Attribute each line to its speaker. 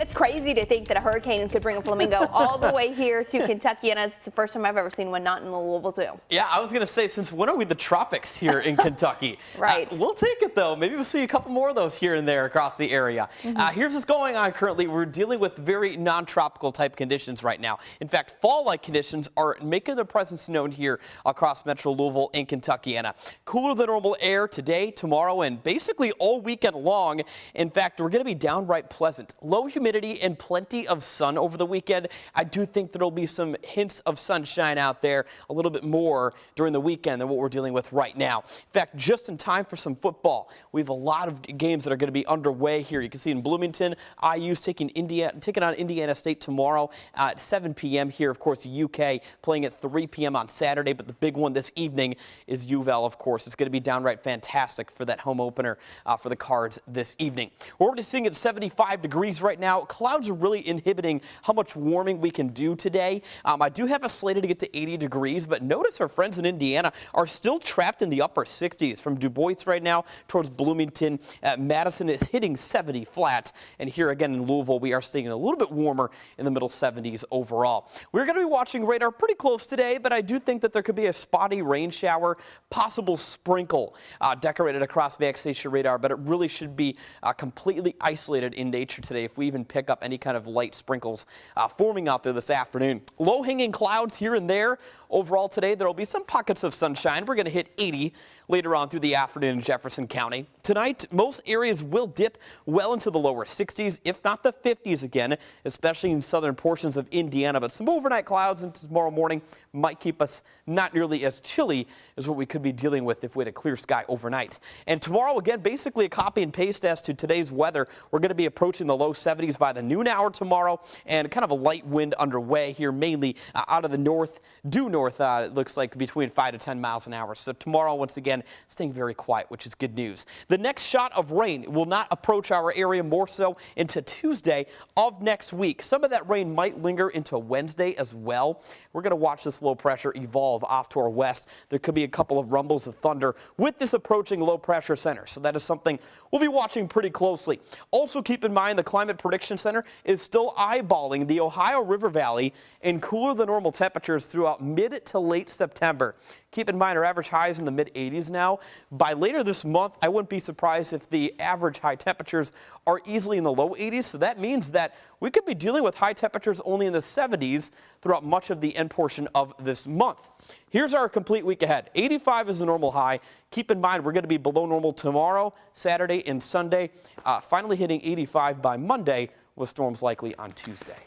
Speaker 1: It's crazy to think that a hurricane could bring a flamingo all the way here to Kentuckiana. It's the first time I've ever seen one not in the Louisville Zoo.
Speaker 2: Yeah, I was going to say, since when are we the tropics here in Kentucky?
Speaker 1: Right.
Speaker 2: We'll take it, though. Maybe we'll see a couple more of those here and there across the area. Here's what's going on currently. We're dealing with very non-tropical type conditions right now. In fact, fall-like conditions are making their presence known here across Metro Louisville and Kentuckiana. Cooler than normal air today, tomorrow, and basically all weekend long. In fact, we're going to be downright pleasant. Low humidity and plenty of sun over the weekend. I do think there'll be some hints of sunshine out there a little bit more during the weekend than what we're dealing with right now. In fact, just in time for some football. We have a lot of games that are going to be underway here. You can see in Bloomington, IU's taking on Indiana State tomorrow at 7 p.m. here. Of course, UK playing at 3 p.m. on Saturday, but the big one this evening is UVL, of course. It's going to be downright fantastic for that home opener for the Cards this evening. We're already seeing it 75 degrees right now. Clouds are really inhibiting how much warming we can do today. I do have us slated to get to 80 degrees, but notice our friends in Indiana are still trapped in the upper 60s from Du Bois right now towards Bloomington. Madison is hitting 70 flat, and here again in Louisville, we are staying a little bit warmer in the middle 70s overall. We're going to be watching radar pretty close today, but I do think that there could be a spotty rain shower, possible sprinkle decorated across back station radar, but it really should be completely isolated in nature today if we even pick up any kind of light sprinkles forming out there this afternoon. Low-hanging clouds here and there. Overall today, there will be some pockets of sunshine. We're going to hit 80 later on through the afternoon in Jefferson County. Tonight, most areas will dip well into the lower 60s, if not the 50s again, especially in southern portions of Indiana. But some overnight clouds into tomorrow morning might keep us not nearly as chilly as what we could be dealing with if we had a clear sky overnight. And tomorrow, again, basically a copy and paste as to today's weather. We're going to be approaching the low 70s by the noon hour tomorrow, and kind of a light wind underway here, mainly out of the north, due north. It looks like between 5 to 10 miles an hour. So tomorrow, once again, staying very quiet, which is good news. The next shot of rain will not approach our area more so into Tuesday of next week. Some of that rain might linger into Wednesday as well. We're going to watch this low pressure evolve off to our west. There could be a couple of rumbles of thunder with this approaching low pressure center. So that is something we'll be watching pretty closely. Also keep in mind the Climate Prediction Center is still eyeballing the Ohio River Valley in cooler than normal temperatures throughout mid to late September. Keep in mind our average high is in the mid 80s now. By later this month, I wouldn't be surprised if the average high temperatures are easily in the low 80s. So that means that we could be dealing with high temperatures only in the 70s throughout much of the end portion of this month. Here's our complete week ahead. 85 is the normal high. Keep in mind we're going to be below normal tomorrow, Saturday, and Sunday. Finally hitting 85 by Monday with storms likely on Tuesday.